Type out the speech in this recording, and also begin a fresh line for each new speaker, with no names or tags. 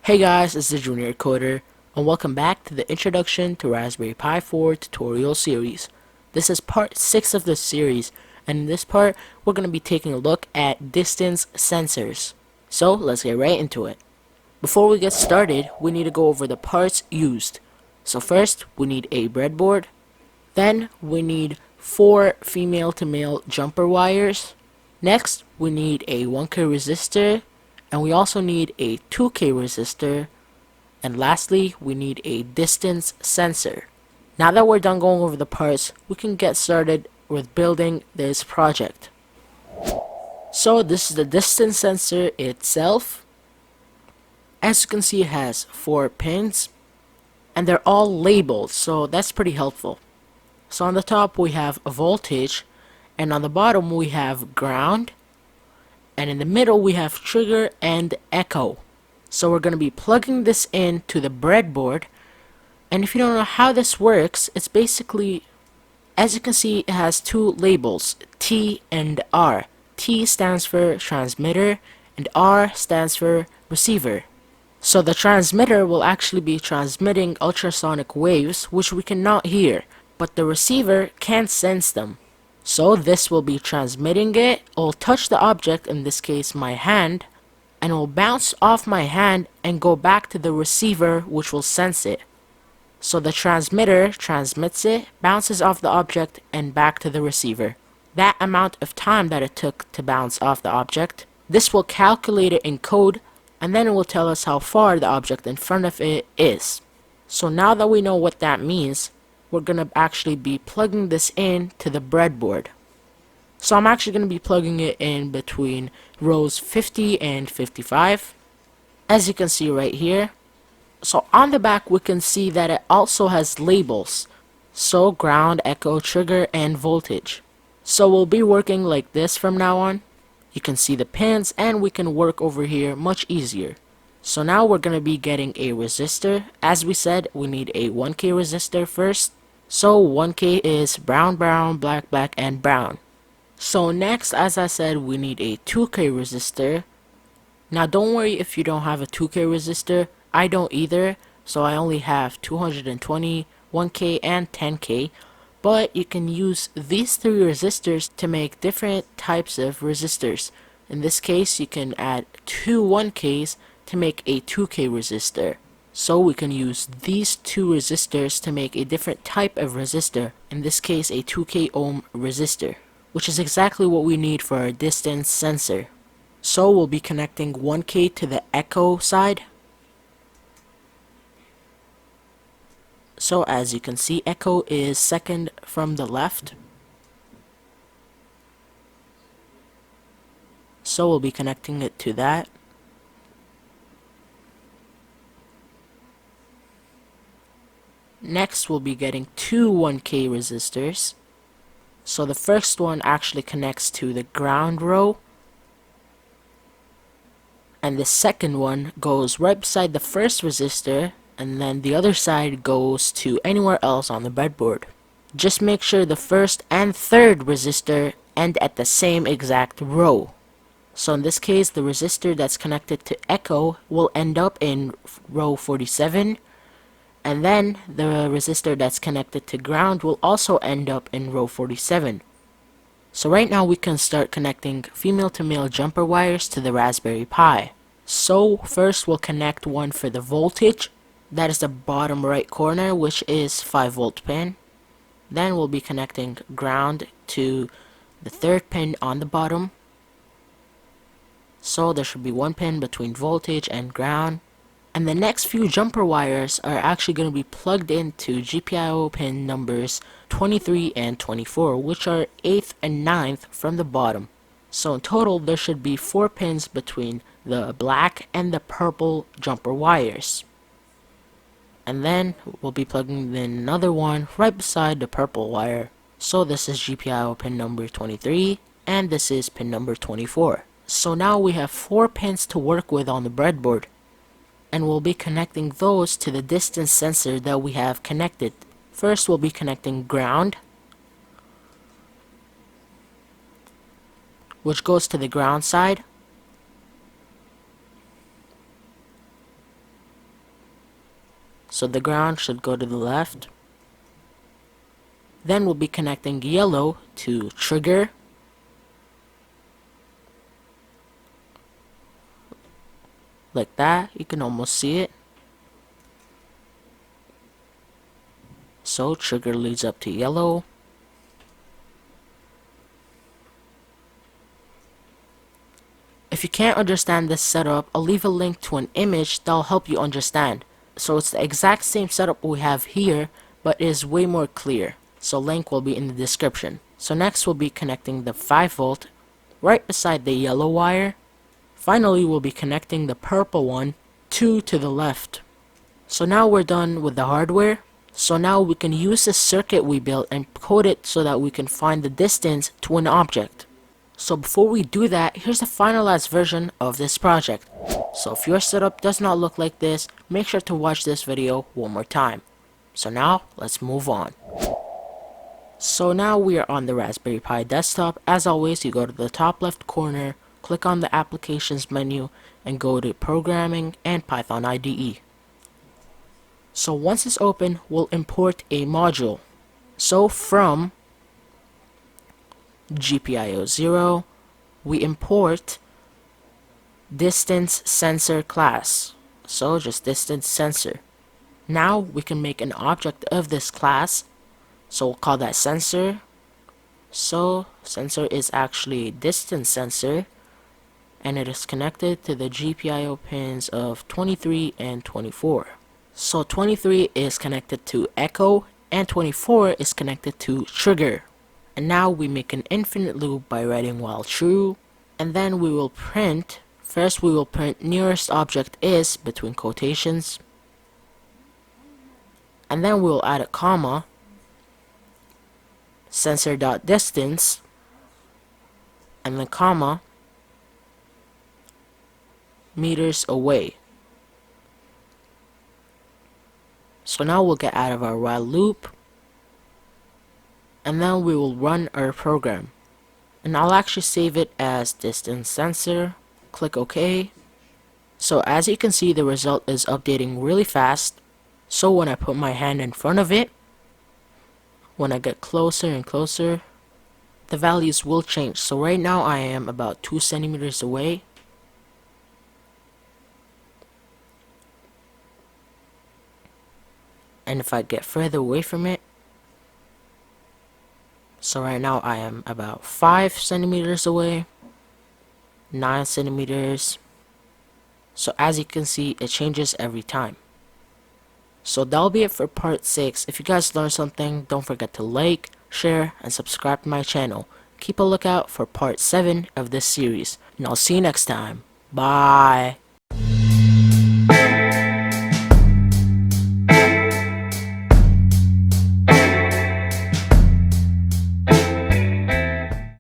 Hey guys, it's the Junior Coder, and welcome back to the Introduction to Raspberry Pi 4 tutorial series. This is part 6 of the series, and in this part, we're going to be taking a look at distance sensors. So, let's get right into it. Before we get started, we need to go over the parts used. So first, we need a breadboard. Then, we need 4 female to male jumper wires. Next, we need a 1K resistor. And we also need a 2K resistor, and lastly we need a distance sensor. Now that we're done going over the parts, we can get started with building this project. So this is the distance sensor itself. As you can see, it has 4 pins and they're all labeled, so that's pretty helpful. So on the top we have a voltage, and on the bottom we have ground, and in the middle we have trigger and echo. So we're going to be plugging this in to the breadboard, and if you don't know how this works, it's basically, as you can see, it has 2 labels, T and R. T stands for transmitter and R stands for receiver. So the transmitter will actually be transmitting ultrasonic waves which we cannot hear, but the receiver can sense them. So this will be transmitting it will touch the object, in this case my hand, and it will bounce off my hand and go back to the receiver, which will sense it. So the transmitter transmits it, bounces off the object, and back to the receiver. That amount of time that it took to bounce off the object, this will calculate it in code, and then it will tell us how far the object in front of it is. So now that we know what that means, we're going to actually be plugging this in to the breadboard. So I'm actually going to be plugging it in between rows 50 and 55, as you can see right here. So on the back we can see that it also has labels, so ground, echo, trigger, and voltage. So we'll be working like this from now on. You can see the pins and we can work over here much easier. So now we're going to be getting a resistor. As we said, we need a 1K resistor first. So 1K is brown, brown, black, black, and brown. So next, as I said, we need a 2K resistor. Now don't worry if you don't have a 2K resistor. I don't either. So I only have 220, 1K, and 10K. But you can use these 3 resistors to make different types of resistors. In this case, you can add 2 1Ks to make a 2K resistor. So we can use these 2 resistors to make a different type of resistor, in this case a 2K ohm resistor, which is exactly what we need for our distance sensor. So we'll be connecting 1K to the echo side. So as you can see, echo is second from the left. So we'll be connecting it to that. Next we'll be getting 2 1K resistors. So the first one actually connects to the ground row, and the second one goes right beside the first resistor, and then the other side goes to anywhere else on the breadboard. Just make sure the first and third resistor end at the same exact row. So in this case, the resistor that's connected to echo will end up in row 47, and then the resistor that's connected to ground will also end up in row 47. So right now we can start connecting female to male jumper wires to the Raspberry Pi. So first we'll connect one for the voltage. That is the bottom right corner, which is 5V pin. Then we'll be connecting ground to the third pin on the bottom. So there should be 1 pin between voltage and ground. And the next few jumper wires are actually going to be plugged into GPIO pin numbers 23 and 24, which are 8th and 9th from the bottom. So in total there should be 4 pins between the black and the purple jumper wires. And then we'll be plugging in another one right beside the purple wire. So this is GPIO pin number 23 and this is pin number 24. So now we have 4 pins to work with on the breadboard, and we'll be connecting those to the distance sensor that we have connected. First we'll be connecting ground, which goes to the ground side. So the ground should go to the left. Then we'll be connecting yellow to trigger. Like that, you can almost see it. So trigger leads up to yellow. If you can't understand this setup, I'll leave a link to an image that'll help you understand. So it's the exact same setup we have here, but it is way more clear. So link will be in the description. So next we'll be connecting the 5 volt right beside the yellow wire. Finally, we'll be connecting the purple one 2 to the left. So now we're done with the hardware. So now we can use the circuit we built and code it so that we can find the distance to an object. So before we do that, here's the finalized version of this project. So if your setup does not look like this, make sure to watch this video one more time. So now, let's move on. So now we are on the Raspberry Pi desktop. As always, you go to the top left corner, click on the Applications menu, and go to Programming and Python IDE. So once it's open, we'll import a module. So from GPIO 0, we import distance sensor class. So just distance sensor. Now we can make an object of this class. So we'll call that sensor. So sensor is actually a distance sensor, and it is connected to the GPIO pins of 23 and 24. So 23 is connected to echo and 24 is connected to trigger. And now we make an infinite loop by writing while true, and then we will print, first we will print nearest object is between quotations, and then we will add a comma, sensor.distance, and then comma, meters away. So now we'll get out of our while loop, and then we will run our program. And I'll actually save it as distance sensor. Click OK. So as you can see, the result is updating really fast. So when I put my hand in front of it, when I get closer and closer, the values will change. So right now I am about 2 centimeters away. And if I get further away from it, so right now I am about 5 centimeters away, 9 centimeters. So as you can see, it changes every time. So that'll be it for part 6. If you guys learned something, don't forget to like, share, and subscribe to my channel. Keep a lookout for part 7 of this series. And I'll see you next time. Bye.